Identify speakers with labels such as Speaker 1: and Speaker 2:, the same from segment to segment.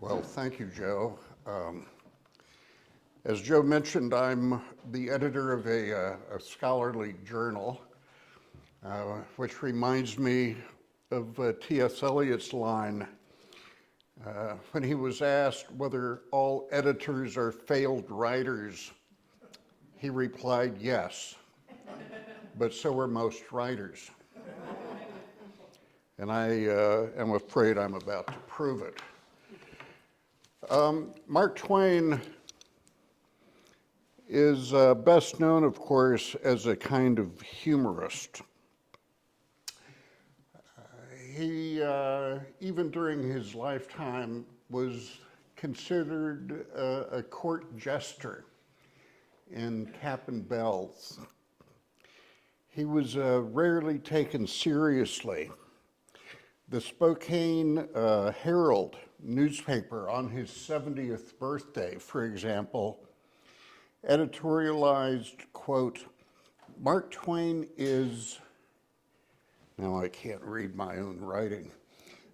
Speaker 1: Well, thank you, Joe. As Joe mentioned, I'm the editor of a scholarly journal, which reminds me of T.S. Eliot's line when he was asked whether all editors are failed writers. He replied, yes, but so are most writers. And I am afraid I'm about to prove it. Mark Twain is best known, of course, as a kind of humorist. He, even during his lifetime, was considered a court jester in cap and bells. He was rarely taken seriously. The Spokane Herald newspaper on his 70th birthday, for example, editorialized, quote, Mark Twain is, now I can't read my own writing,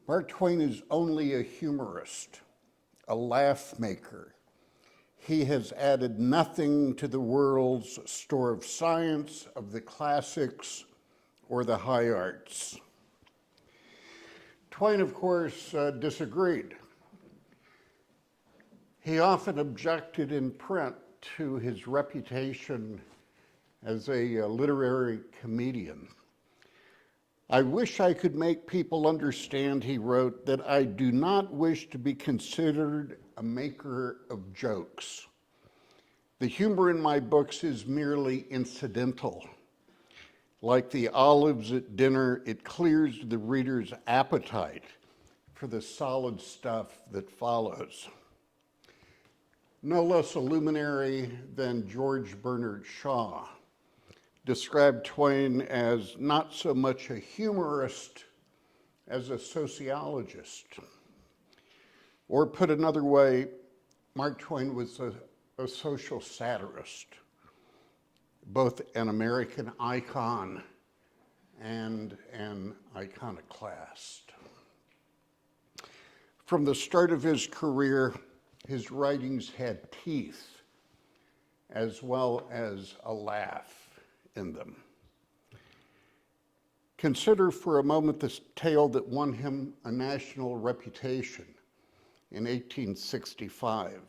Speaker 1: Mark Twain is only a humorist, a laugh maker. He has added nothing to the world's store of science, of the classics, or the high arts. Twain, of course, disagreed. He often objected in print to his reputation as a literary comedian. I wish I could make people understand, he wrote, that I do not wish to be considered a maker of jokes. The humor in my books is merely incidental. Like the olives at dinner, it clears the reader's appetite for the solid stuff that follows. No less a luminary than George Bernard Shaw described Twain as not so much a humorist as a sociologist. Or put another way, Mark Twain was a social satirist, both an American icon and an iconoclast. From the start of his career, his writings had teeth as well as a laugh in them. Consider for a moment this tale that won him a national reputation in 1865,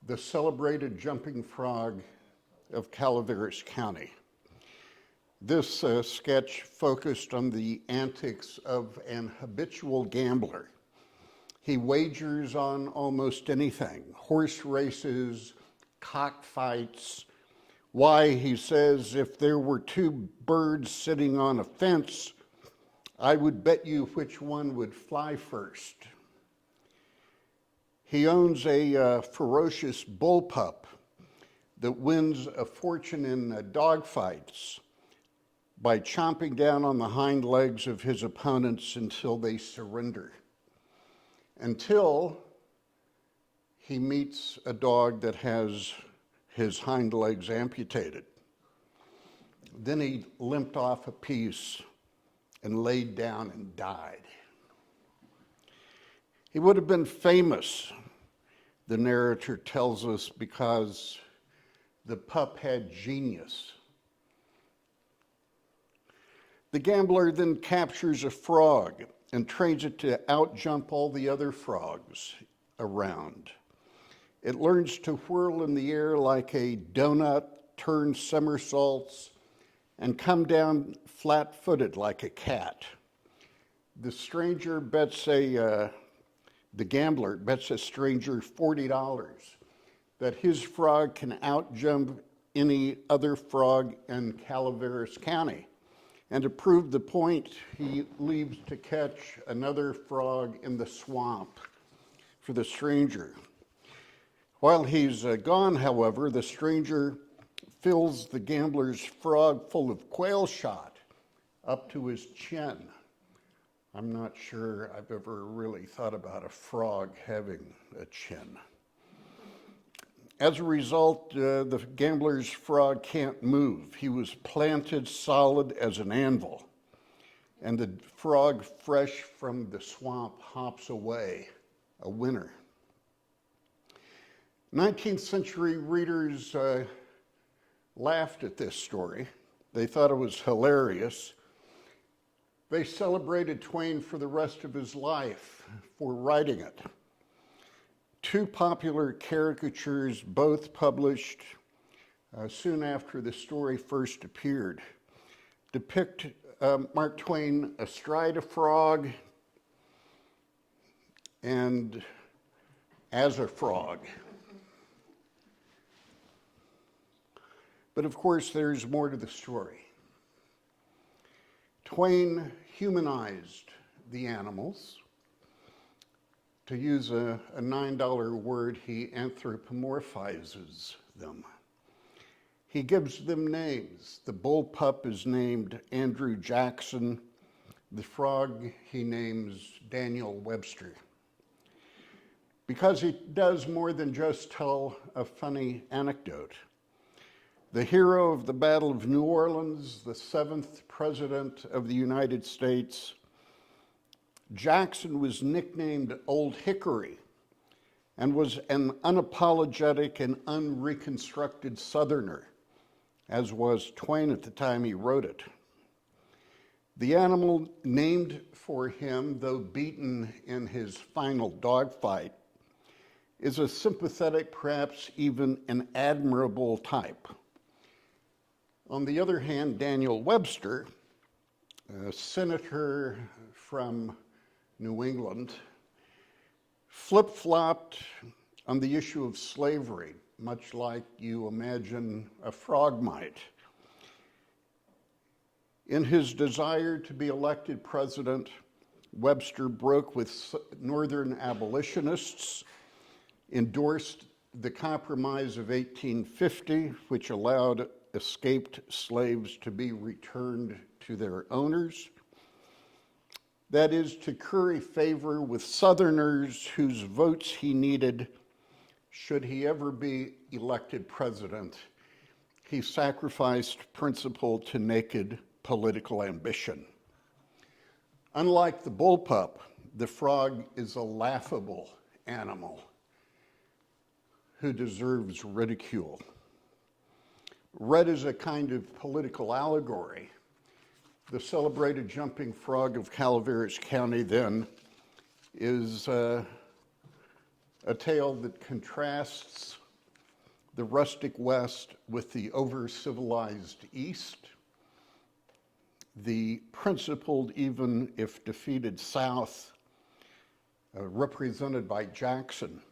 Speaker 1: the celebrated jumping frog of Calaveras County. This sketch focused on the antics of an habitual gambler. He wagers on almost anything, horse races, cockfights. Why, he says, if there were two birds sitting on a fence, I would bet you which one would fly first. He owns a ferocious bullpup that wins a fortune in dogfights by chomping down on the hind legs of his opponents until they surrender. Until he meets a dog that has his hind legs amputated. Then he limped off a piece and laid down and died. He would have been famous, the narrator tells us, because the pup had genius. The gambler then captures a frog and trains it to outjump all the other frogs around. It learns to whirl in the air like a donut, turn somersaults, and come down flat-footed like a cat. The gambler bets a stranger $40 that his frog can outjump any other frog in Calaveras County. And to prove the point, he leaves to catch another frog in the swamp for the stranger. While he's gone, however, the stranger fills the gambler's frog full of quail shot up to his chin. I'm not sure I've ever really thought about a frog having a chin. As a result, the gambler's frog can't move. He was planted solid as an anvil, and the frog, fresh from the swamp, hops away, a winner. 19th century readers laughed at this story. They thought it was hilarious. They celebrated Twain for the rest of his life for writing it. Two popular caricatures, both published soon after the story first appeared, depict Mark Twain astride a frog and as a frog. But of course, there's more to the story. Twain humanized the animals. To use a $9 word, he anthropomorphizes them. He gives them names. The bullpup is named Andrew Jackson. The frog he names Daniel Webster. Because he does more than just tell a funny anecdote. The hero of the Battle of New Orleans, the 7th President of the United States, Jackson was nicknamed Old Hickory and was an unapologetic and unreconstructed Southerner, as was Twain at the time he wrote it. The animal named for him, though beaten in his final dogfight, is a sympathetic, perhaps even an admirable type. On the other hand, Daniel Webster, a senator from New England, flip-flopped on the issue of slavery, much like you imagine a frog might. In his desire to be elected president, Webster broke with Northern abolitionists, endorsed the Compromise of 1850, which allowed escaped slaves to be returned to their owners. That is, to curry favor with Southerners whose votes he needed should he ever be elected president. He sacrificed principle to naked political ambition. Unlike the bullpup, the frog is a laughable animal who deserves ridicule. Read as a kind of political allegory, the celebrated jumping frog of Calaveras County then is a tale that contrasts the rustic West with the over-civilized East, the principled, even if defeated South, represented by Jackson,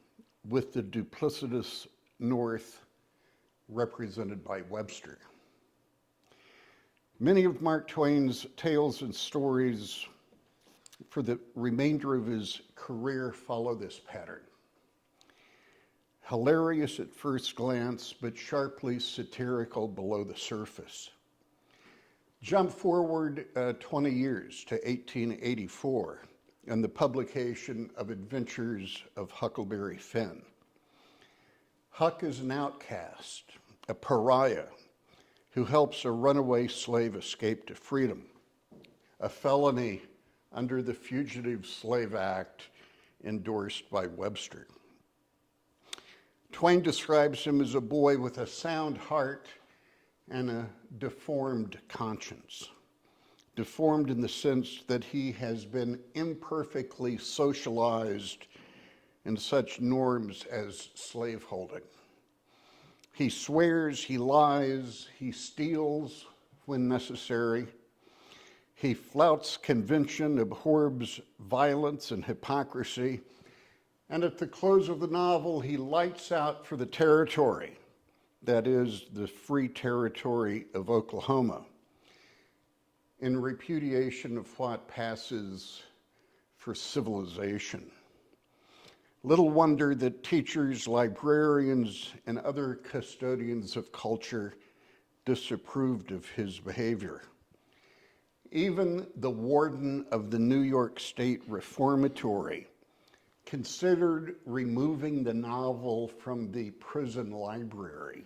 Speaker 1: with the duplicitous North, represented by Webster. Many of Mark Twain's tales and stories for the remainder of his career follow this pattern. Hilarious at first glance, but sharply satirical below the surface. Jump forward 20 years to 1884 and the publication of Adventures of Huckleberry Finn. Huck is an outcast, a pariah, who helps a runaway slave escape to freedom, a felony under the Fugitive Slave Act endorsed by Webster. Twain describes him as a boy with a sound heart and a deformed conscience. Deformed in the sense that he has been imperfectly socialized in such norms as slaveholding. He swears, he lies, he steals when necessary. He flouts convention, abhors violence and hypocrisy. And at the close of the novel, he lights out for the territory, that is, the free territory of Oklahoma, in repudiation of what passes for civilization. Little wonder that teachers, librarians, and other custodians of culture disapproved of his behavior. Even the warden of the New York State Reformatory considered removing the novel from the prison library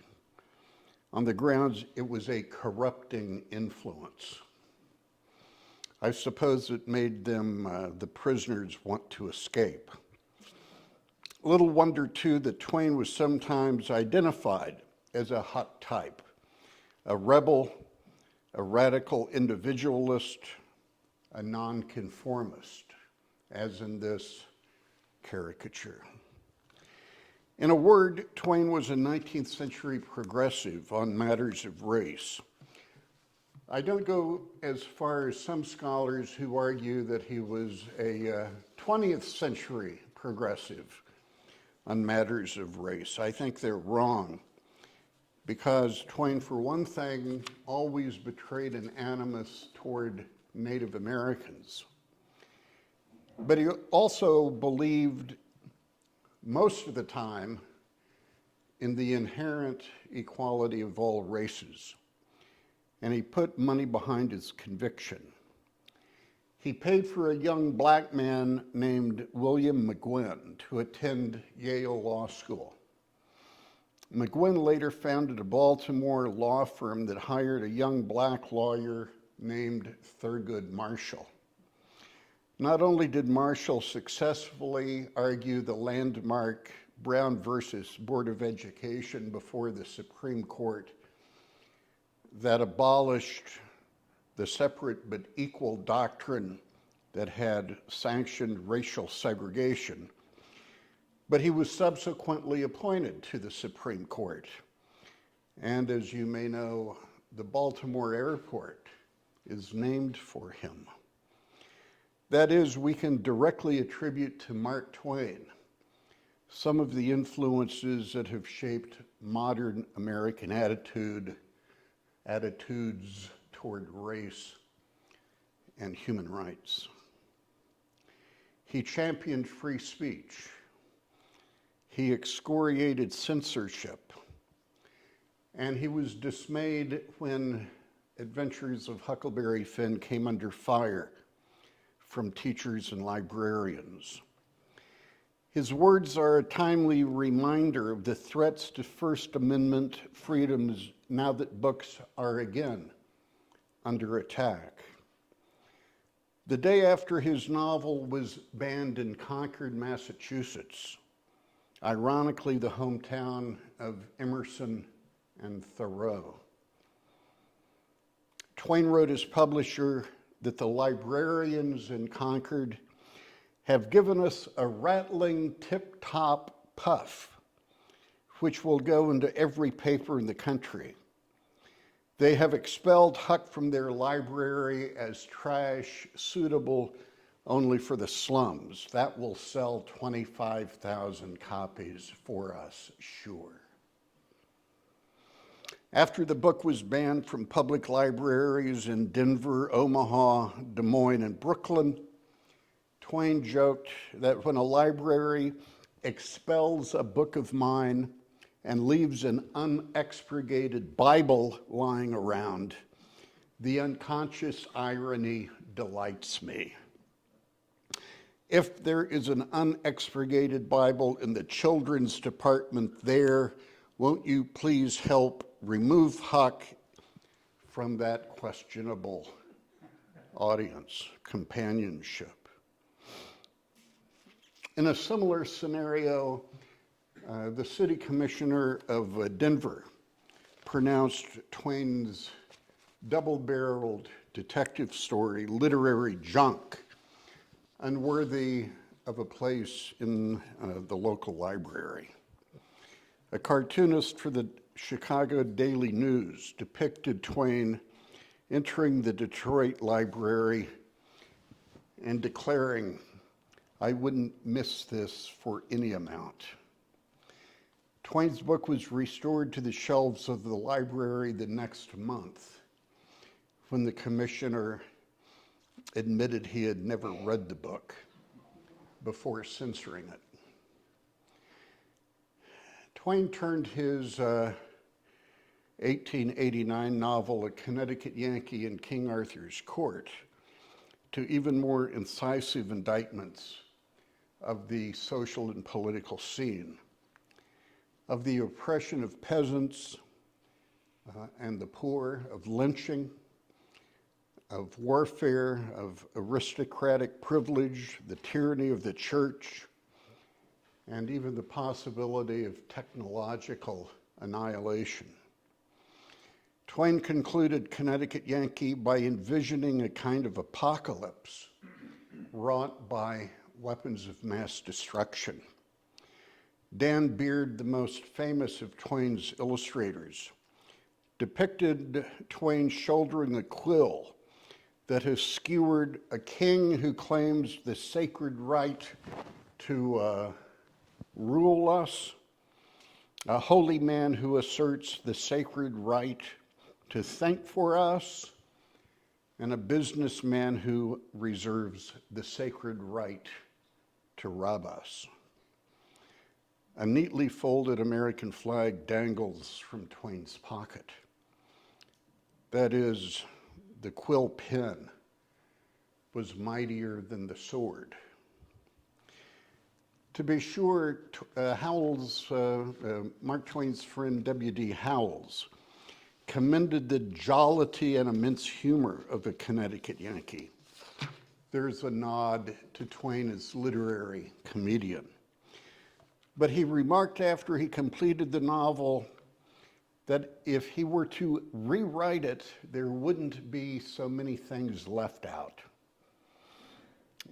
Speaker 1: on the grounds it was a corrupting influence. I suppose it made them, the prisoners, want to escape. Little wonder, too, that Twain was sometimes identified as a hot type, a rebel, a radical individualist, a nonconformist, as in this caricature. In a word, Twain was a 19th century progressive on matters of race. I don't go as far as some scholars who argue that he was a 20th century progressive on matters of race. I think they're wrong, because Twain, for one thing, always betrayed an animus toward Native Americans. But he also believed most of the time in the inherent equality of all races, and he put money behind his conviction. He paid for a young black man named William McGuinn to attend Yale Law School. McGuinn later founded a Baltimore law firm that hired a young black lawyer named Thurgood Marshall. Not only did Marshall successfully argue the landmark Brown versus Board of Education before the Supreme Court that abolished the separate but equal doctrine that had sanctioned racial segregation, but he was subsequently appointed to the Supreme Court. And as you may know, the Baltimore airport is named for him. That is, we can directly attribute to Mark Twain some of the influences that have shaped modern American attitudes toward race and human rights. He championed free speech. He excoriated censorship. And he was dismayed when Adventures of Huckleberry Finn came under fire from teachers and librarians. His words are a timely reminder of the threats to First Amendment freedoms now that books are again under attack. The day after his novel was banned in Concord, Massachusetts, ironically the hometown of Emerson and Thoreau, Twain wrote his publisher that the librarians in Concord have given us a rattling tip-top puff, which will go into every paper in the country. They have expelled Huck from their library as trash suitable only for the slums. That will sell 25,000 copies for us, sure. After the book was banned from public libraries in Denver, Omaha, Des Moines, and Brooklyn, Twain joked that when a library expels a book of mine and leaves an unexpurgated Bible lying around, the unconscious irony delights me. If there is an unexpurgated Bible in the children's department there, won't you please help remove Huck from that questionable audience companionship? In a similar scenario, the city commissioner of Denver pronounced Twain's double-barreled detective story literary junk, unworthy of a place in the local library. A cartoonist for the Chicago Daily News depicted Twain entering the Detroit library and declaring, "I wouldn't miss this for any amount." Twain's book was restored to the shelves of the library the next month when the commissioner admitted he had never read the book before censoring it. Twain turned his 1889 novel, A Connecticut Yankee in King Arthur's Court, to even more incisive indictments of the social and political scene, of the oppression of peasants and the poor, of lynching, of warfare, of aristocratic privilege, the tyranny of the church, and even the possibility of technological annihilation. Twain concluded Connecticut Yankee by envisioning a kind of apocalypse wrought by weapons of mass destruction. Dan Beard, the most famous of Twain's illustrators, depicted Twain shouldering a quill that has skewered a king who claims the sacred right to rule us, a holy man who asserts the sacred right to think for us, and a businessman who reserves the sacred right to rob us. A neatly folded American flag dangles from Twain's pocket. That is, the quill pen was mightier than the sword. To be sure, Mark Twain's friend W.D. Howells commended the jollity and immense humor of the Connecticut Yankee. There's a nod to Twain as literary comedian. But he remarked after he completed the novel that if he were to rewrite it, there wouldn't be so many things left out.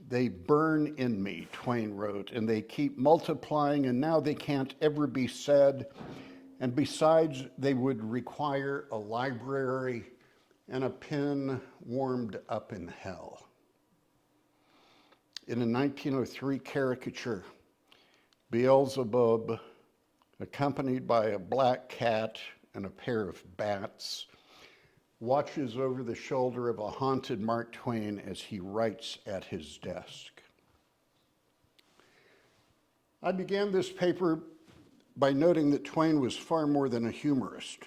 Speaker 1: They burn in me, Twain wrote, and they keep multiplying, and now they can't ever be said. And besides, they would require a library and a pen warmed up in hell. In a 1903 caricature, Beelzebub, accompanied by a black cat and a pair of bats, watches over the shoulder of a haunted Mark Twain as he writes at his desk. I began this paper by noting that Twain was far more than a humorist.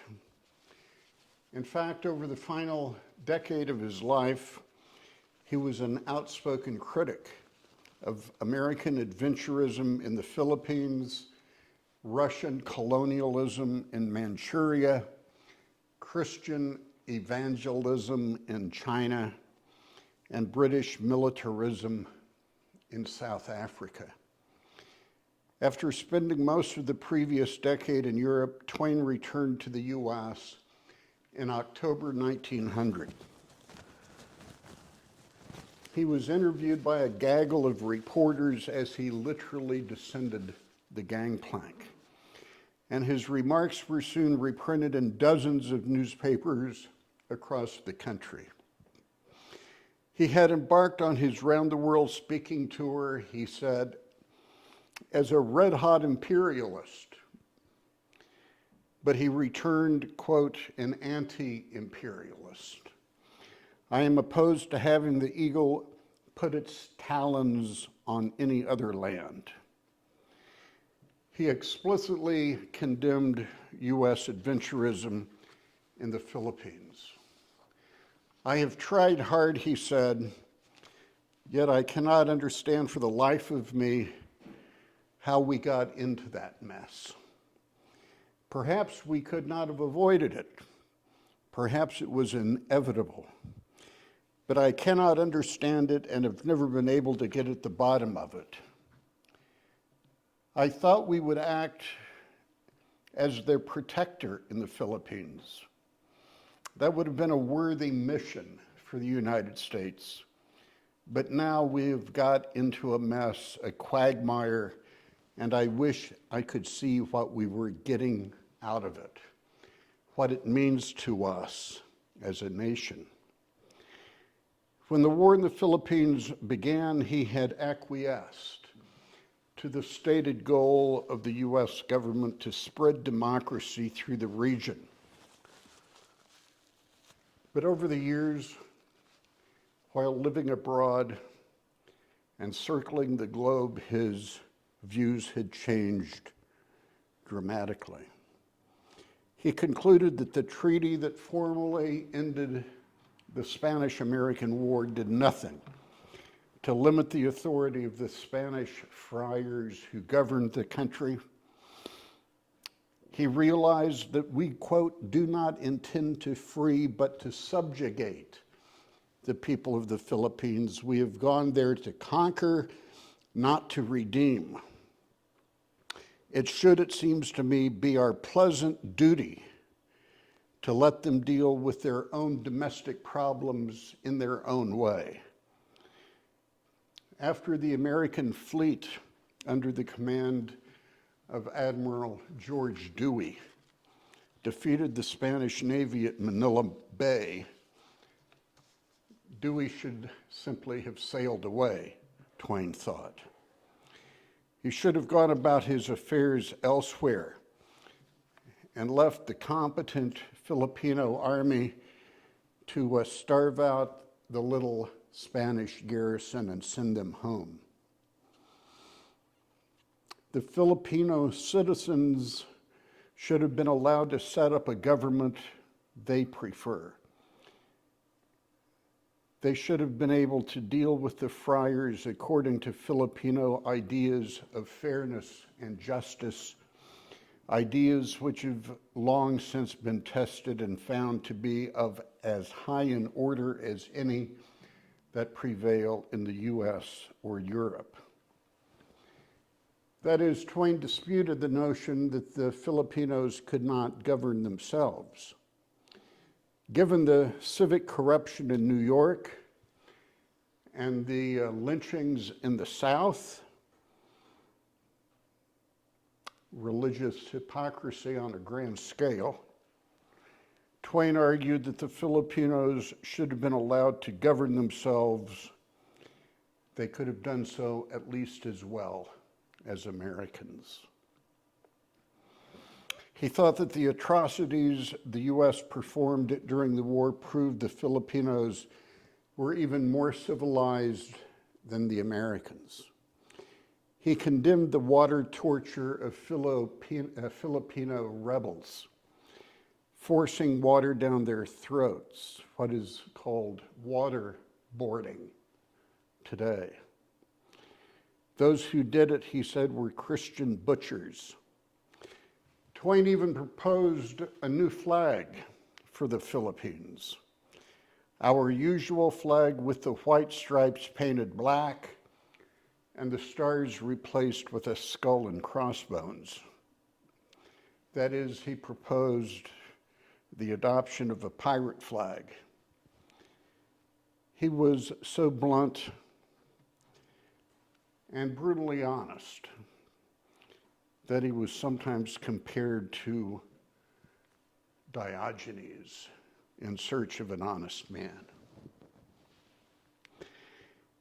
Speaker 1: In fact, over the final decade of his life, he was an outspoken critic of American adventurism in the Philippines, Russian colonialism in Manchuria, Christian evangelism in China, and British militarism in South Africa. After spending most of the previous decade in Europe, Twain returned to the US in October 1900. He was interviewed by a gaggle of reporters as he literally descended the gangplank. And his remarks were soon reprinted in dozens of newspapers across the country. He had embarked on his round-the-world speaking tour, he said, as a red-hot imperialist, but he returned, quote, an anti-imperialist. I am opposed to having the eagle put its talons on any other land. He explicitly condemned US adventurism in the Philippines. I have tried hard, he said, yet I cannot understand for the life of me how we got into that mess. Perhaps we could not have avoided it. Perhaps it was inevitable. But I cannot understand it and have never been able to get at the bottom of it. I thought we would act as their protector in the Philippines. That would have been a worthy mission for the United States. But now we've got into a mess, a quagmire, and I wish I could see what we were getting out of it, what it means to us as a nation. When the war in the Philippines began, he had acquiesced to the stated goal of the US government to spread democracy through the region. But over the years, while living abroad and circling the globe, his views had changed dramatically. He concluded that the treaty that formally ended the Spanish-American War did nothing to limit the authority of the Spanish friars who governed the country. He realized that we, quote, do not intend to free but to subjugate the people of the Philippines. We have gone there to conquer, not to redeem. It should, it seems to me, be our pleasant duty to let them deal with their own domestic problems in their own way. After the American fleet, under the command of Admiral George Dewey, defeated the Spanish Navy at Manila Bay, Dewey should simply have sailed away, Twain thought. He should have gone about his affairs elsewhere and left the competent Filipino army to starve out the little Spanish garrison and send them home. The Filipino citizens should have been allowed to set up a government they prefer. They should have been able to deal with the friars according to Filipino ideas of fairness and justice, ideas which have long since been tested and found to be of as high an order as any that prevail in the US or Europe. That is, Twain disputed the notion that the Filipinos could not govern themselves. Given the civic corruption in New York and the lynchings in the South, religious hypocrisy on a grand scale, Twain argued that the Filipinos should have been allowed to govern themselves. They could have done so at least as well as Americans. He thought that the atrocities the US performed during the war proved the Filipinos were even more civilized than the Americans. He condemned the water torture of Filipino rebels, forcing water down their throats, what is called waterboarding today. Those who did it, he said, were Christian butchers. Twain even proposed a new flag for the Philippines. Our usual flag with the white stripes painted black and the stars replaced with a skull and crossbones. That is, he proposed the adoption of a pirate flag. He was so blunt and brutally honest that he was sometimes compared to Diogenes in search of an honest man.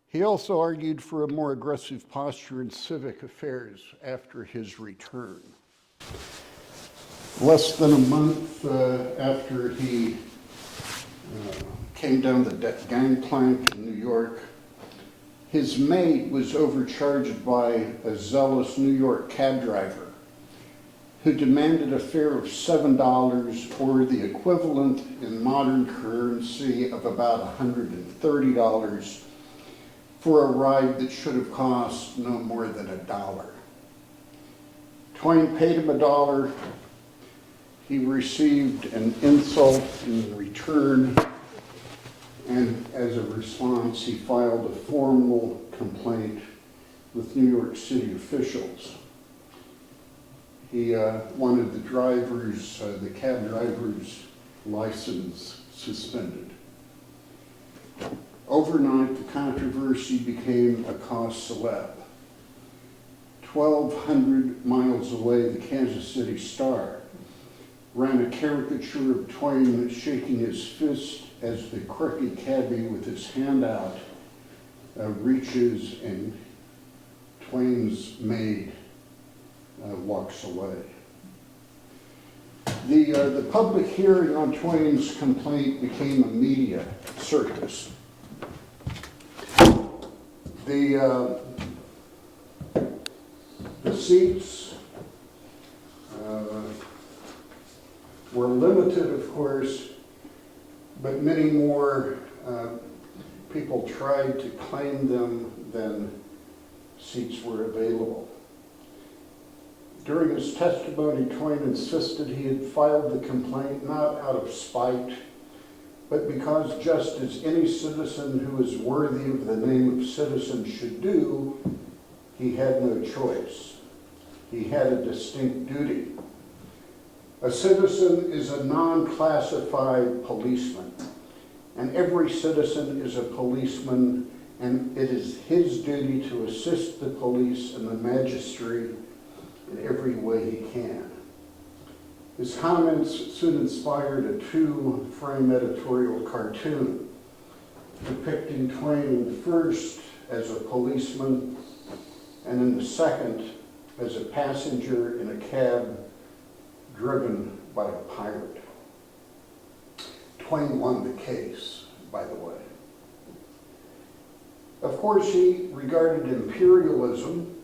Speaker 1: He also argued for a more aggressive posture in civic affairs after his return. Less than a month after he came down the gangplank in New York, his mate was overcharged by a zealous New York cab driver who demanded a fare of $7 or the equivalent in modern currency of about $130 for a ride that should have cost no more than $1. Twain paid him $1. He received an insult in return, and as a response, he filed a formal complaint with New York City officials. He wanted the cab driver's license suspended. Overnight, the controversy became a cause célèbre. 1,200 miles away, the Kansas City Star ran a caricature of Twain shaking his fist as the crooked cabbie with his hand out reaches and Twain's maid walks away. The public hearing on Twain's complaint became a media circus. The seats were limited, of course, but many more people tried to claim them than seats were available. During his testimony, Twain insisted he had filed the complaint not out of spite, but because just as any citizen who is worthy of the name of citizen should do, he had no choice. he had a distinct duty. A citizen is a non-classified policeman, and every citizen is a policeman, and it is his duty to assist the police and the magistrate in every way he can. His comments soon inspired a two-frame editorial cartoon depicting Twain in the first as a policeman and in the second as a passenger in a cab driven by a pirate. Twain won the case, by the way. Of course, he regarded imperialism,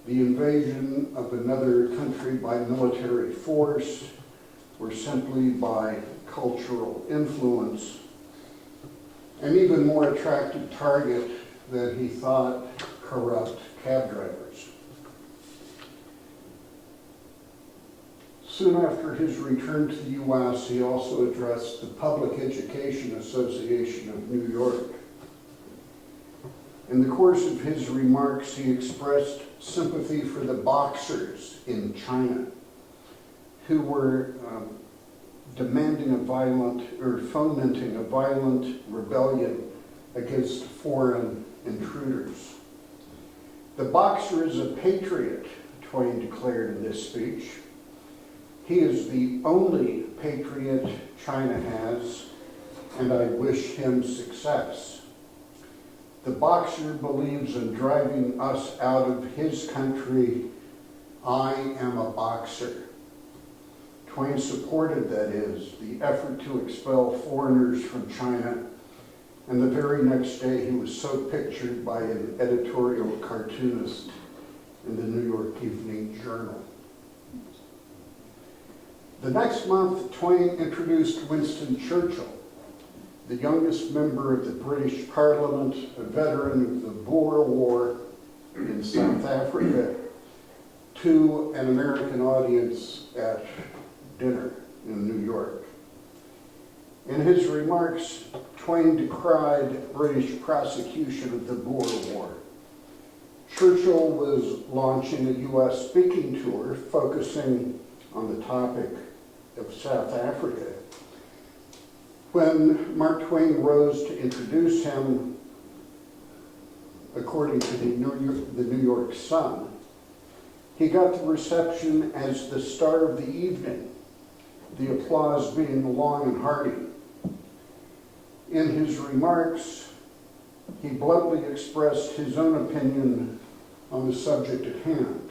Speaker 1: the invasion of another country by military force or simply by cultural influence, an even more attractive target than he thought corrupt cab drivers. Soon after his return to the U.S., he also addressed the Public Education Association of New York. In the course of his remarks, he expressed sympathy for the boxers in China who were demanding a violent, or fomenting a violent rebellion against foreign intruders. The boxer is a patriot, Twain declared in this speech. He is the only patriot China has, and I wish him success. The boxer believes in driving us out of his country. I am a boxer. Twain supported, that is, the effort to expel foreigners from China, and the very next day he was so pictured by an editorial cartoonist in the New York Evening Journal. The next month, Twain introduced Winston Churchill, the youngest member of the British Parliament, a veteran of the Boer War in South Africa, to an American audience at dinner in New York. In his remarks, Twain decried British prosecution of the Boer War. Churchill was launching a U.S. speaking tour focusing on the topic of South Africa. When Mark Twain rose to introduce him, according to the New York Sun, he got the reception as the star of the evening, the applause being long and hearty. In his remarks, he bluntly expressed his own opinion on the subject at hand.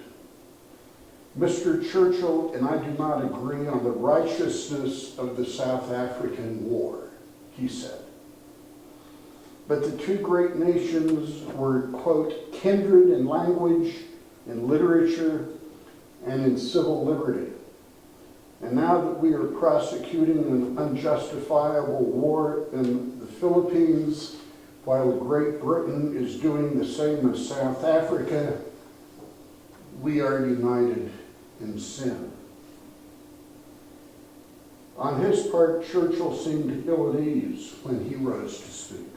Speaker 1: Mr. Churchill and I do not agree on the righteousness of the South African War, he said. But the two great nations were, quote, kindred in language, in literature, and in civil liberty. And now that we are prosecuting an unjustifiable war in the Philippines, while Great Britain is doing the same as South Africa, we are united in sin. On his part, Churchill seemed ill at ease when he rose to speak.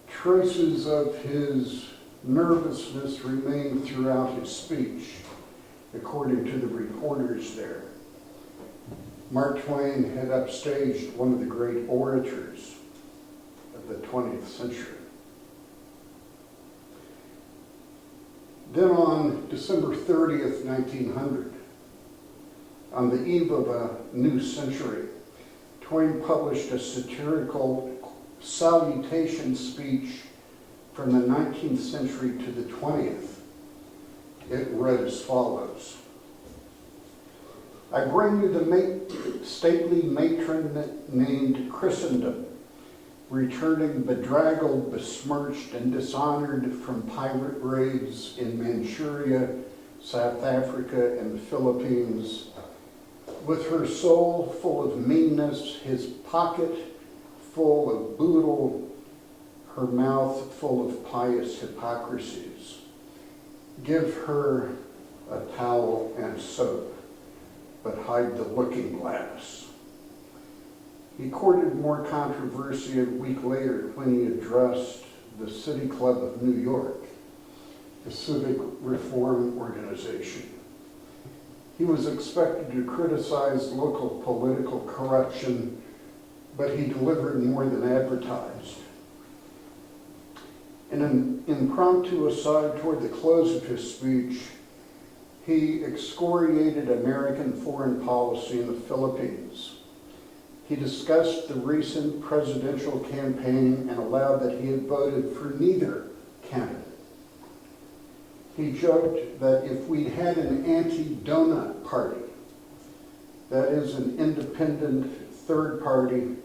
Speaker 1: Traces of his nervousness remained throughout his speech, according to the reporters there. Mark Twain had upstaged one of the great orators of the 20th century. Then on December 30th, 1900, on the eve of a new century, Twain published a satirical salutation speech from the 19th century to the 20th. It read as follows: I bring you the stately matron named Christendom, returning bedraggled, besmirched, and dishonored from pirate raids in Manchuria, South Africa, and the Philippines, with her soul full of meanness, his pocket full of boodle, her mouth full of pious hypocrisies. Give her a towel and soap, but hide the looking glass. He courted more controversy a week later when he addressed the City Club of New York. a civic reform organization. He was expected to criticize local political corruption, but he delivered more than advertised. In an impromptu aside toward the close of his speech, he excoriated American foreign policy in the Philippines. He discussed the recent presidential campaign and allowed that he had voted for neither candidate. He joked that if we'd had an anti-donut party, that is an independent third party,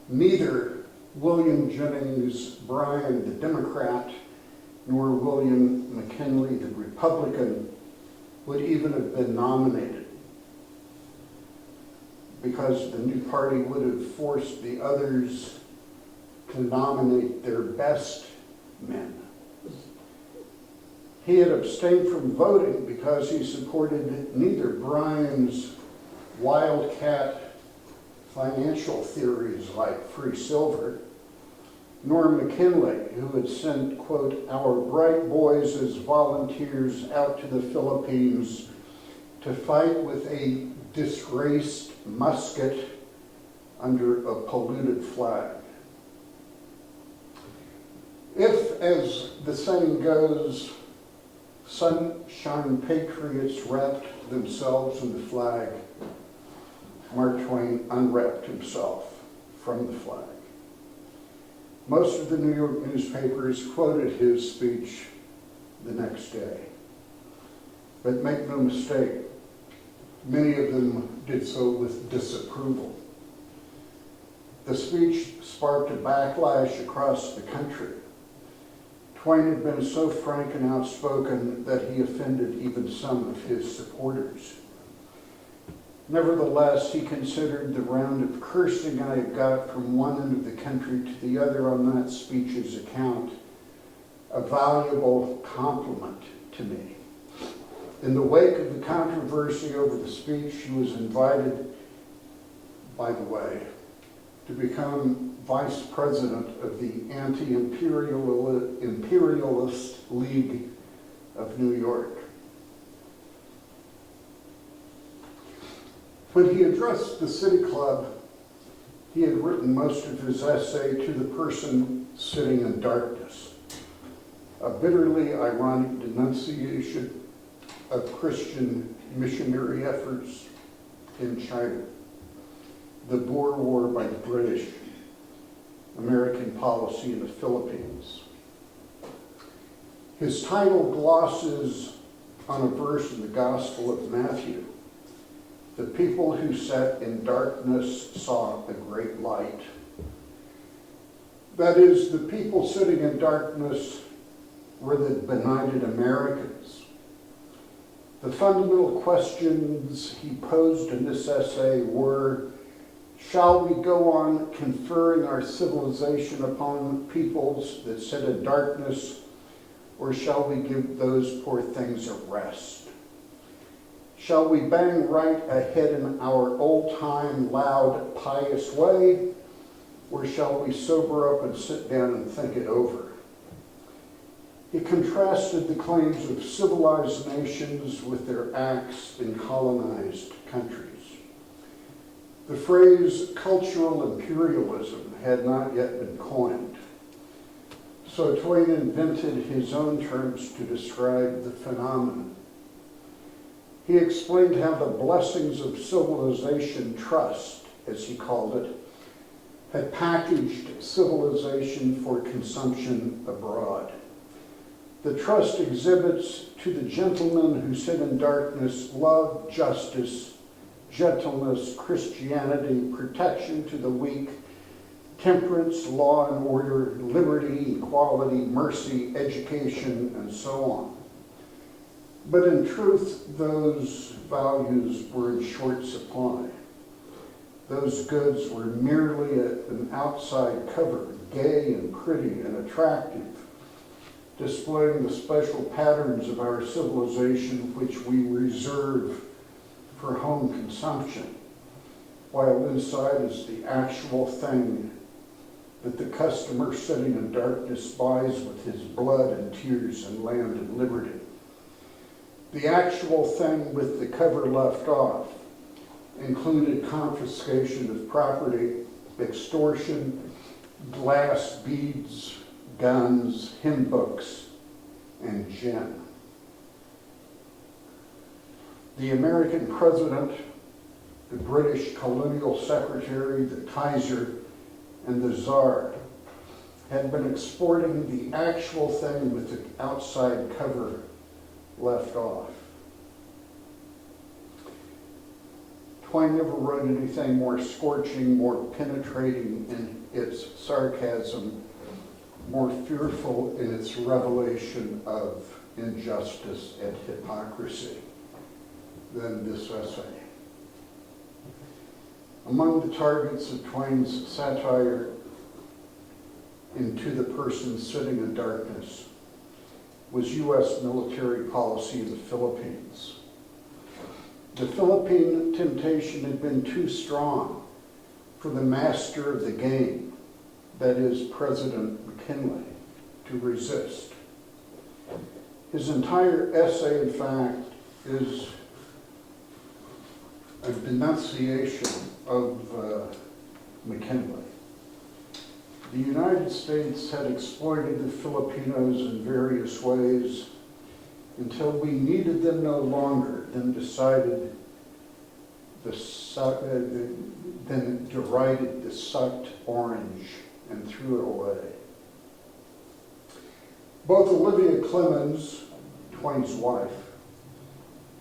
Speaker 1: neither William Jennings Bryan, the Democrat, nor William McKinley, the Republican, would even have been nominated, because the new party would have forced the others to nominate their best men. He had abstained from voting because he supported neither Bryan's wildcat financial theories like free silver, nor McKinley, who had sent, quote, our bright boys as volunteers out to the Philippines to fight with a disgraced musket under a polluted flag. If, as the saying goes, sunshine patriots wrapped themselves in the flag, Mark Twain unwrapped himself from the flag. Most of the New York newspapers quoted his speech the next day. But make no mistake, many of them did so with disapproval. The speech sparked a backlash across the country. Twain had been so frank and outspoken that he offended even some of his supporters. Nevertheless, he considered the round of cursing I had got from one end of the country to the other on that speech's account a valuable compliment to me. In the wake of the controversy over the speech, he was invited, by the way, to become vice president of the Anti-Imperialist League of New York. When he addressed the City Club, he had written most of his essay to the person sitting in darkness, a bitterly ironic denunciation of Christian missionary efforts in China, the Boer War by the British, American policy in the Philippines. His title glosses on a verse in the Gospel of Matthew. The people who sat in darkness saw a great light. That is, the people sitting in darkness were the benighted Americans. The fundamental questions he posed in this essay were, shall we go on conferring our civilization upon peoples that sit in darkness, or shall we give those poor things a rest? Shall we bang right ahead in our old-time, loud, pious way, or shall we sober up and sit down and think it over? He contrasted the claims of civilized nations with their acts in colonized countries. The phrase cultural imperialism had not yet been coined, so Twain invented his own terms to describe the phenomenon. He explained how the blessings of civilization trust, as he called it, had packaged civilization for consumption abroad. The trust exhibits to the gentlemen who sit in darkness love, justice, gentleness, Christianity, protection to the weak, temperance, law and order, liberty, equality, mercy, education, and so on. But in truth, those values were in short supply. Those goods were merely an outside cover, gay and pretty and attractive, displaying the special patterns of our civilization which we reserve for home consumption, while inside is the actual thing that the customer sitting in darkness buys with his blood and tears and land and liberty. The actual thing with the cover left off included confiscation of property, extortion, glass beads, guns, hymn books, and gin. The American president, the British colonial secretary, the Kaiser, and the Tsar had been exporting the actual thing with the outside cover left off. Twain never wrote anything more scorching, more penetrating in its sarcasm, more fearful in its revelation of injustice and hypocrisy than this essay. Among the targets of Twain's satire into the person sitting in darkness was U.S. military policy in the Philippines. The Philippine temptation had been too strong for the master of the game, that is President McKinley, to resist. His entire essay, in fact, is a denunciation of McKinley. The United States had exploited the Filipinos in various ways until we needed them no longer, then derided the sucked orange and threw it away. Both Olivia Clemens, Twain's wife,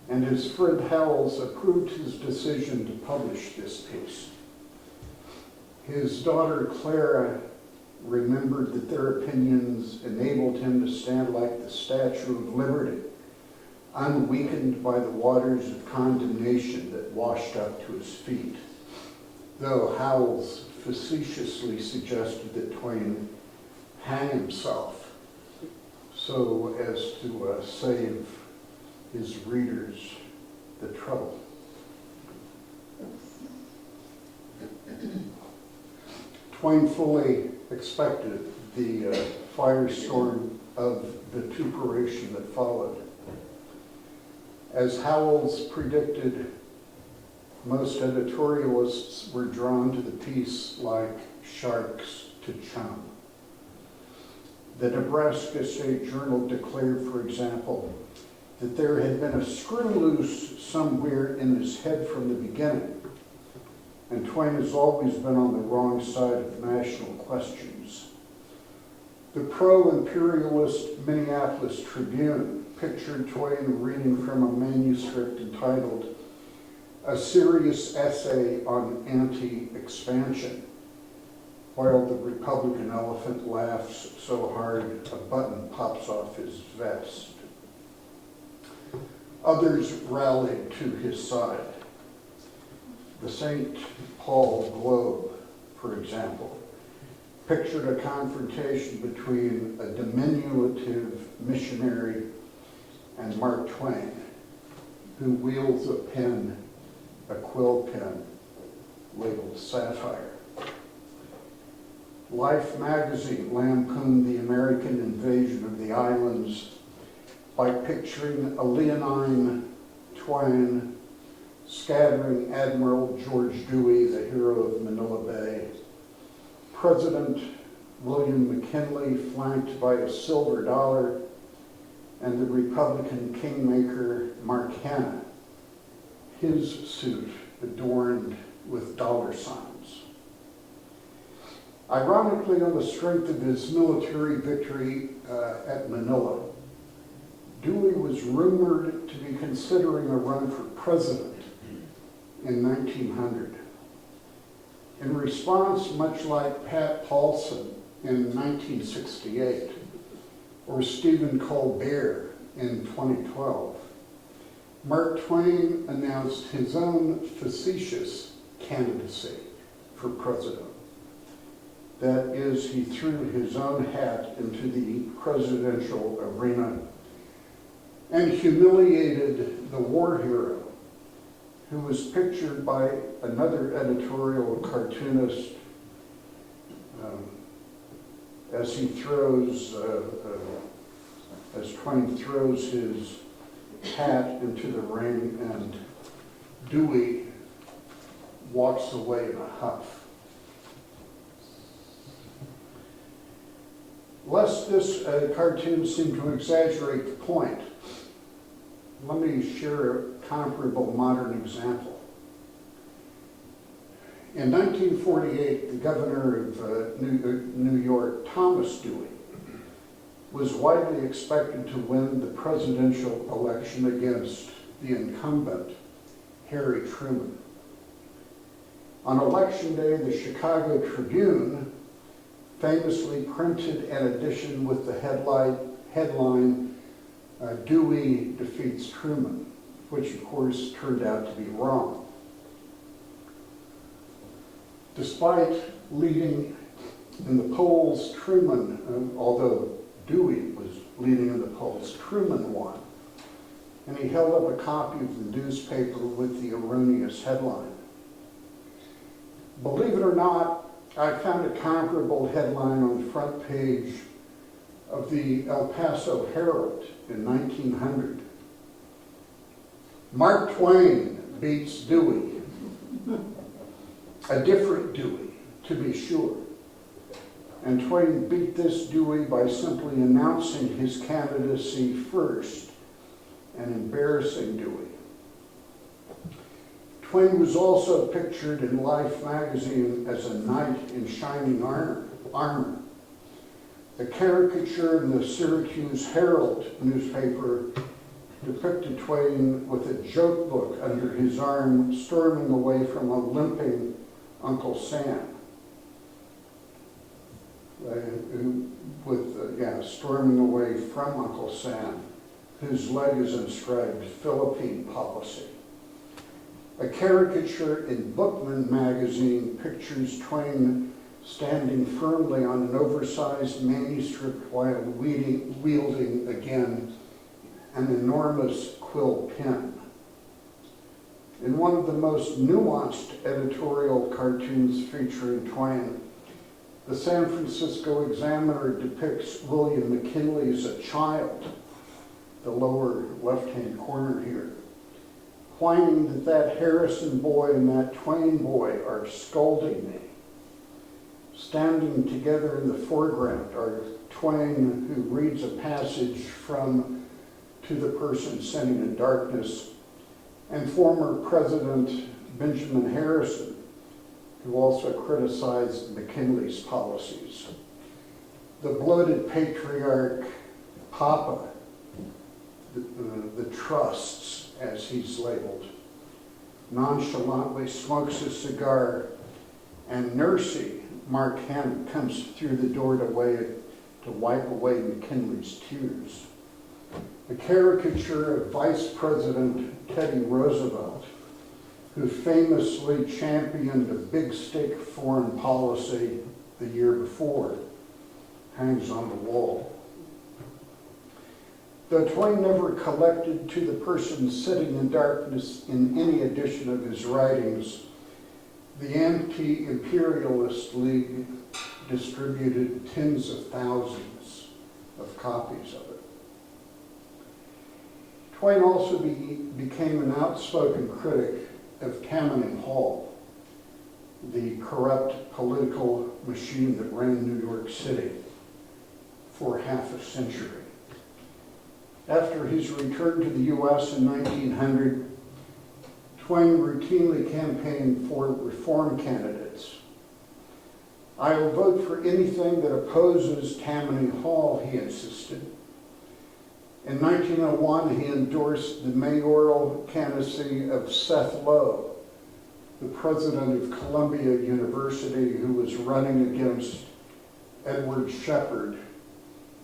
Speaker 1: and his friend Howells approved his decision to publish this piece. His daughter Clara remembered that their opinions enabled him to stand like the Statue of Liberty, unweakened by the waters of condemnation that washed up to his feet, though Howells facetiously suggested that Twain hang himself so as to save his readers the trouble. Twain fully expected the firestorm of vituperation that followed. As Howells predicted, most editorialists were drawn to the piece like sharks to chum. The Nebraska State Journal declared, for example, that there had been a screw loose somewhere in his head from the beginning, and Twain has always been on the wrong side of national questions. The pro-imperialist Minneapolis Tribune pictured Twain reading from a manuscript entitled "A Serious Essay on Anti-Expansion," while the Republican elephant laughs so hard a button pops off his vest. Others rallied to his side. The St. Paul Globe, for example, pictured a confrontation between a diminutive missionary and Mark Twain, who wields a quill pen labeled satire. Life magazine lampooned the American invasion of the islands by picturing a leonine Twain scattering Admiral George Dewey, the hero of Manila Bay, President William McKinley flanked by a silver dollar, and the Republican kingmaker Mark Hanna, his suit adorned with dollar signs. Ironically, on the strength of his military victory at Manila, Dewey was rumored to be considering a run for president in 1900. In response, much like Pat Paulson in 1968, or Stephen Colbert in 2012, Mark Twain announced his own facetious candidacy for president. That is, he threw his own hat into the presidential arena and humiliated the war hero, who was pictured by another editorial cartoonist, as he throws, as Twain throws his hat into the ring and Dewey walks away in a huff. Lest this cartoon seem to exaggerate the point, let me share a comparable modern example. In 1948, the governor of New York, Thomas Dewey, was widely expected to win the presidential election against the incumbent, Harry Truman. On election day, the Chicago Tribune famously printed an edition with the headline, Dewey defeats Truman, which of course turned out to be wrong. Despite leading in the polls, Truman, although Dewey was leading in the polls, Truman won. And he held up a copy of the newspaper with the erroneous headline. Believe it or not, I found a comparable headline on the front page of the El Paso Herald in 1900. Mark Twain beats Dewey. A different Dewey, to be sure. And Twain beat this Dewey by simply announcing his candidacy first and embarrassing Dewey. Twain was also pictured in Life magazine as a knight in shining armor. A caricature in the Syracuse Herald newspaper depicted Twain with a joke book under his arm, storming away from a limping Uncle Sam. Storming away from Uncle Sam, whose leg is inscribed Philippine policy. A caricature in Bookman magazine pictures Twain standing firmly on an oversized manuscript while wielding again an enormous quill pen. In one of the most nuanced editorial cartoons featuring Twain, the San Francisco Examiner depicts William McKinley as a child, the lower left-hand corner here, whining that Harrison boy and that Twain boy are scolding me. Standing together in the foreground are Twain, who reads a passage from To the Person Sitting in Darkness, and former President Benjamin Harrison, who also criticized McKinley's policies. The bloated patriarch, Papa, the trusts, as he's labeled, nonchalantly smokes a cigar, and Nursey, Mark Hannon, comes through the door to wipe away McKinley's tears. A caricature of Vice President Teddy Roosevelt, who famously championed a big stick foreign policy the year before, hangs on the wall. Though Twain never collected To the Person Sitting in Darkness in any edition of his writings, the Anti-Imperialist League distributed tens of thousands of copies of it. Twain also became an outspoken critic of Tammany Hall, the corrupt political machine that ran New York City for half a century. After his return to the U.S. in 1900, Twain routinely campaigned for reform candidates. I will vote for anything that opposes Tammany Hall, he insisted. In 1901, he endorsed the mayoral candidacy of Seth Low, the president of Columbia University, who was running against Edward Shepard,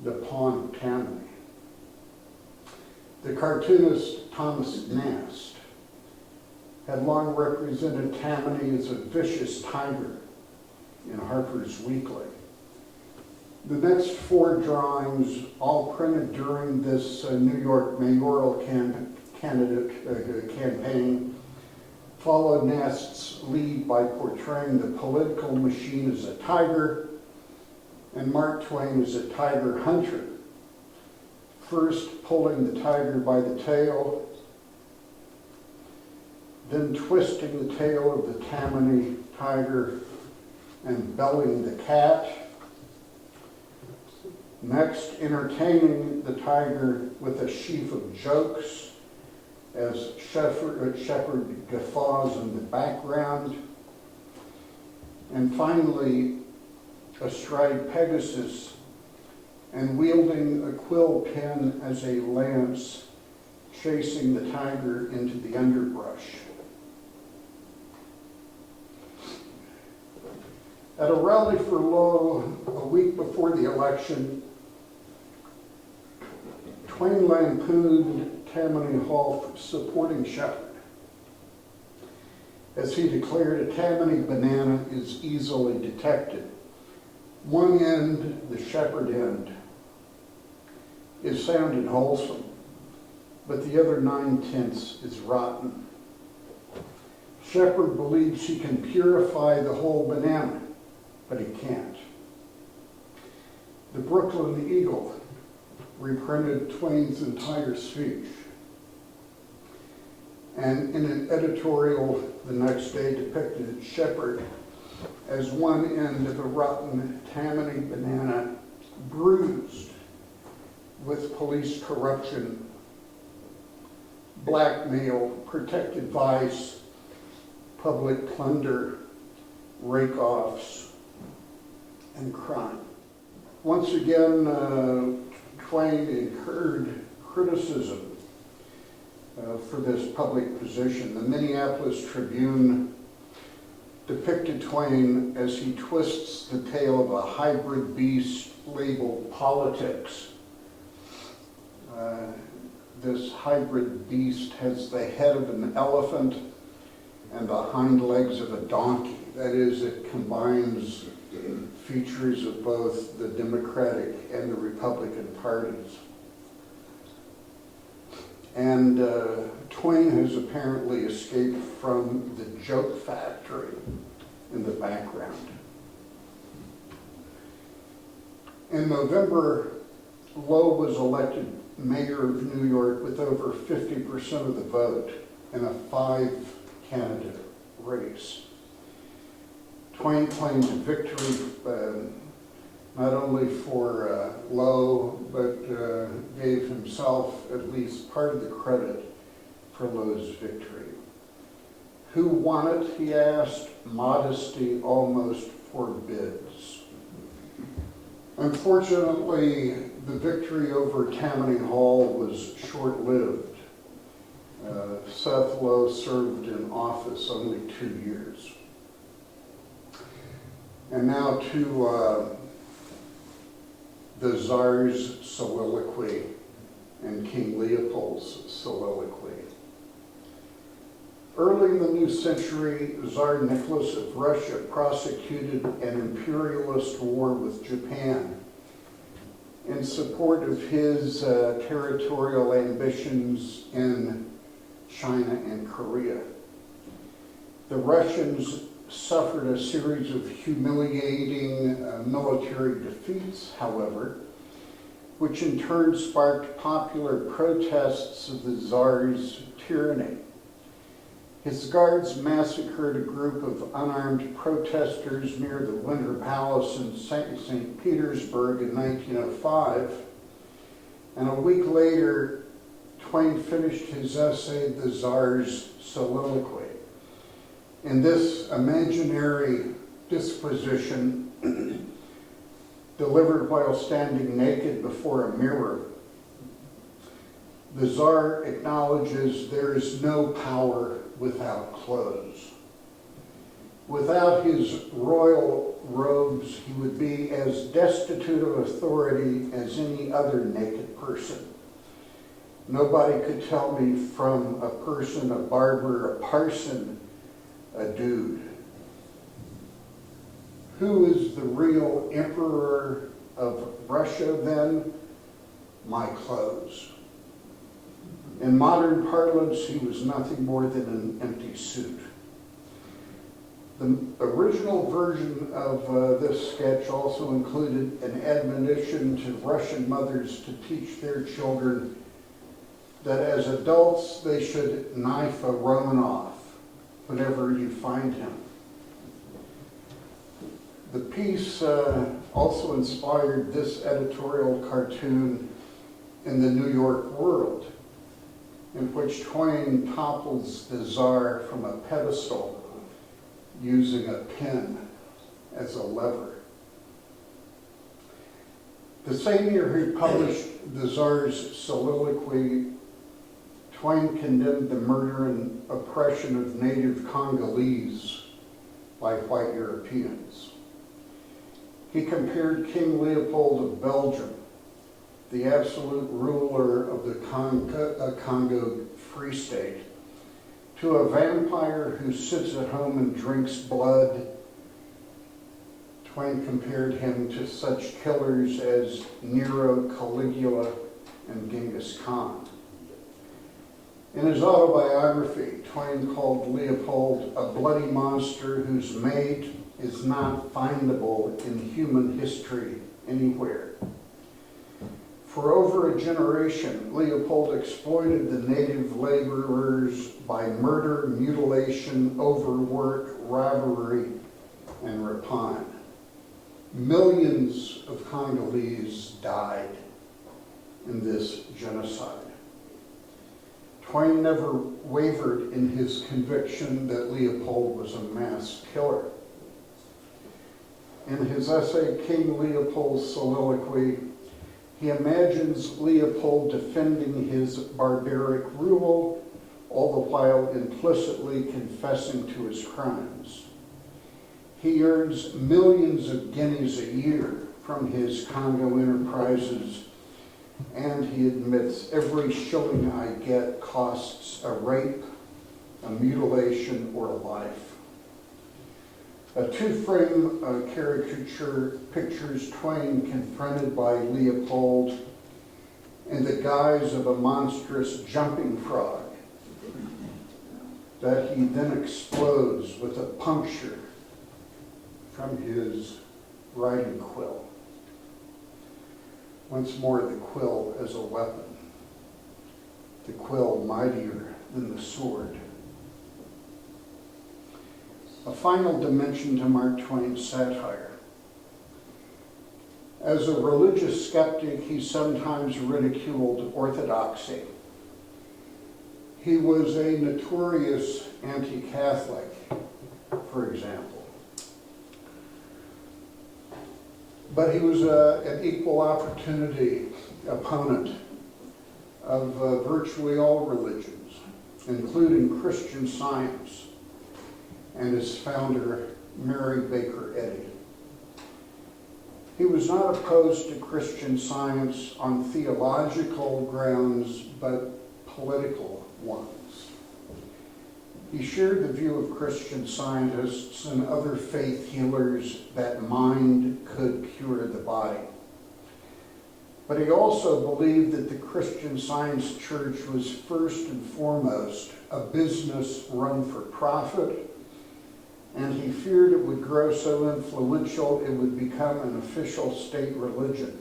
Speaker 1: the pawn of Tammany. The cartoonist Thomas Nast had long represented Tammany as a vicious tiger in Harper's Weekly. The next four drawings, all printed during this New York mayoral campaign, followed Nast's lead by portraying the political machine as a tiger and Mark Twain is a tiger hunter, first pulling the tiger by the tail, then twisting the tail of the Tammany tiger and belling the cat. Next, entertaining the tiger with a sheaf of jokes as Shepherd guffaws in the background. And finally, astride Pegasus and wielding a quill pen as a lance, chasing the tiger into the underbrush. At a rally for Lowe a week before the election, Twain lampooned Tammany Hall for supporting Shepherd. As he declared, a Tammany banana is easily detected. One end, the Shepherd end, is sounded wholesome, but the other 9/10 is rotten. Shepherd believes he can purify the whole banana, but he can't. The Brooklyn Eagle reprinted Twain's entire speech, and in an editorial the next day depicted Shepherd as one end of a rotten Tammany banana, bruised with police corruption, blackmail, protected vice, public plunder, rake-offs, and crime. Once again, Twain incurred criticism for this public position. The Minneapolis Tribune depicted Twain as he twists the tail of a hybrid beast labeled politics. This hybrid beast has the head of an elephant and the hind legs of a donkey. That is, it combines features of both the Democratic and the Republican parties. And Twain has apparently escaped from the joke factory in the background. In November, Lowe was elected mayor of New York with over 50% of the vote in a 5-candidate race. Twain claimed victory not only for Lowe, but gave himself at least part of the credit for Lowe's victory. Who won it, he asked. Modesty almost forbids. Unfortunately, the victory over Tammany Hall was short-lived. Seth Lowe served in office only 2 years. And now to the Tsar's soliloquy and King Leopold's soliloquy. Early in the new century, Tsar Nicholas of Russia prosecuted an imperialist war with Japan in support of his territorial ambitions in China and Korea. The Russians suffered a series of humiliating military defeats, however, which in turn sparked popular protests of the Tsar's tyranny. His guards massacred a group of unarmed protesters near the Winter Palace in St. Petersburg in 1905, and a week later, Twain finished his essay, The Tsar's Soliloquy. In this imaginary disposition, delivered while standing naked before a mirror, the Tsar acknowledges there is no power without clothes. Without his royal robes, he would be as destitute of authority as any other naked person. Nobody could tell me from a person, a barber, a parson, a dude. Who is the real emperor of Russia then? My clothes. In modern parlance, he was nothing more than an empty suit. The original version of this sketch also included an admonition to Russian mothers to teach their children that as adults they should knife a Romanov whenever you find him. The piece also inspired this editorial cartoon in the New York World, in which Twain topples the Tsar from a pedestal using a pin as a lever. The same year he published the Tsar's soliloquy, Twain condemned the murder and oppression of native Congolese by white Europeans. He compared King Leopold of Belgium, the absolute ruler of the Congo Free State, to a vampire who sits at home and drinks blood. Twain compared him to such killers as Nero, Caligula, and Genghis Khan. In his autobiography, Twain called Leopold a bloody monster whose mate is not findable in human history anywhere. For over a generation, Leopold exploited the native laborers by murder, mutilation, overwork, robbery, and rapine. Millions of Congolese died in this genocide. Twain never wavered in his conviction that Leopold was a mass killer. In his essay, King Leopold's Soliloquy, he imagines Leopold defending his barbaric rule, all the while implicitly confessing to his crimes. He earns millions of guineas a year from his Congo enterprises, and he admits every shilling I get costs a rape, a mutilation, or a life. A two-frame caricature pictures Twain confronted by Leopold in the guise of a monstrous jumping frog that he then explodes with a puncture from his writing quill. Once more, the quill as a weapon, the quill mightier than the sword. A final dimension to Mark Twain's satire. As a religious skeptic, he sometimes ridiculed orthodoxy. He was a notorious anti-Catholic, for example. But he was an equal opportunity opponent of virtually all religions, including Christian Science, and its founder, Mary Baker Eddy. He was not opposed to Christian Science on theological grounds, but political ones. He shared the view of Christian scientists and other faith healers that mind could cure the body. But he also believed that the Christian Science Church was first and foremost a business run for profit, and he feared it would grow so influential it would become an official state religion.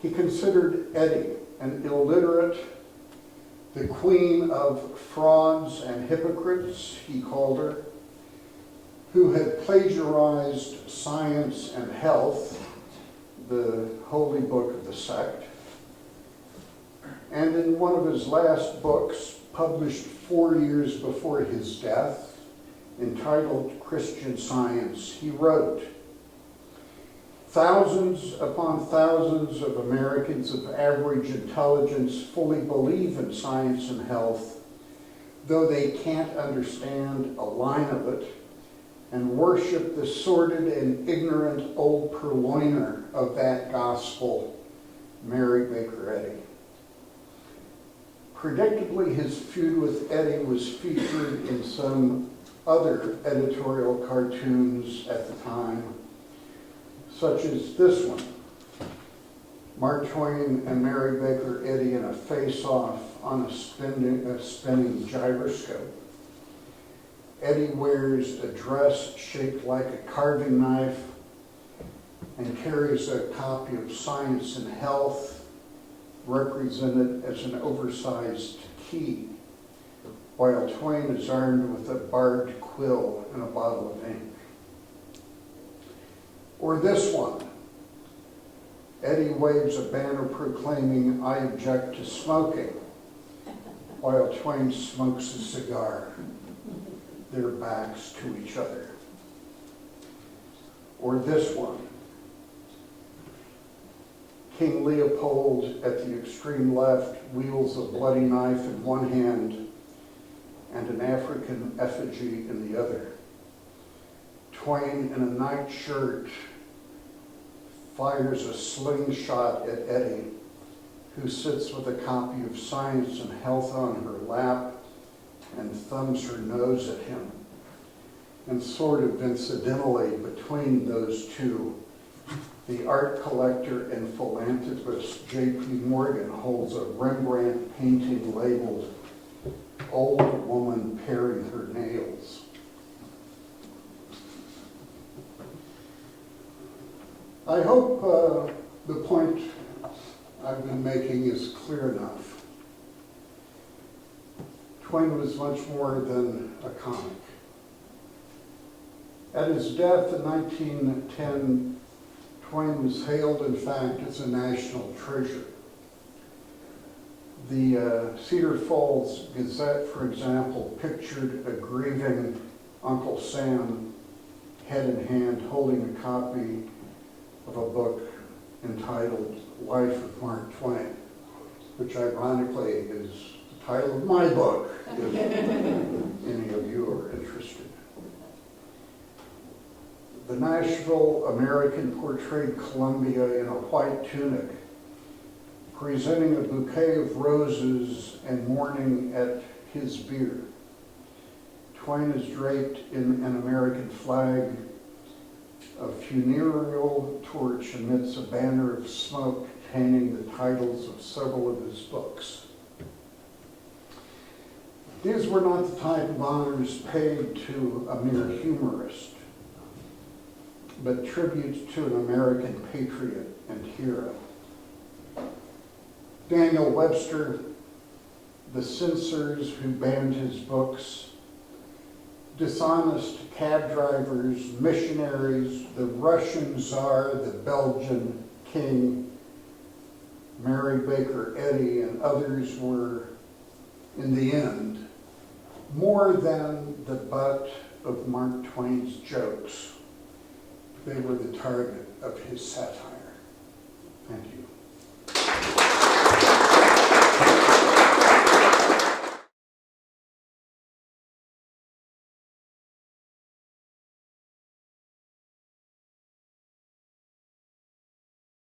Speaker 1: He considered Eddy an illiterate, the queen of frauds and hypocrites, he called her, who had plagiarized Science and Health, the holy book of the sect, and in one of his last books, published 4 years before his death, entitled Christian Science, he wrote, "Thousands upon thousands of Americans of average intelligence fully believe in science and health, though they can't understand a line of it, and worship the sordid and ignorant old purloiner of that gospel, Mary Baker Eddy." Predictably, his feud with Eddy was featured in some other editorial cartoons at the time, such as this one, Mark Twain and Mary Baker Eddy in a face-off on a spinning gyroscope. Eddie wears a dress shaped like a carving knife and carries a copy of Science and Health, represented as an oversized key, while Twain is armed with a barbed quill and a bottle of ink. Or this one. Eddie waves a banner proclaiming, "I object to smoking," while Twain smokes a cigar, their backs to each other. Or this one. King Leopold at the extreme left wields a bloody knife in one hand and an African effigy in the other. Twain in a nightshirt fires a slingshot at Eddie, who sits with a copy of Science and Health on her lap and thumbs her nose at him. And sort of incidentally, between those two, the art collector and philanthropist J.P. Morgan holds a Rembrandt painting labeled "Old Woman Paring Her Nails." I hope the point I've been making is clear enough. Twain was much more than a comic. At his death in 1910, Twain was hailed, in fact, as a national treasure. The Cedar Falls Gazette, for example, pictured a grieving Uncle Sam, head in hand, holding a copy of a book entitled Life of Mark Twain, which ironically is the title of my book, if any of you are interested. The Nashville American portrayed Columbia in a white tunic, presenting a bouquet of roses and mourning at his bier. Twain is draped in an American flag. A funereal torch emits a banner of smoke containing the titles of several of his books. These were not the type of honors paid to a mere humorist, but tributes to an American patriot and hero. Daniel Webster, the censors who banned his books, dishonest cab drivers, missionaries, the Russian Tsar, the Belgian King, Mary Baker Eddy, and others were, in the end, more than the butt of Mark Twain's jokes. They were the target of his satire. Thank you.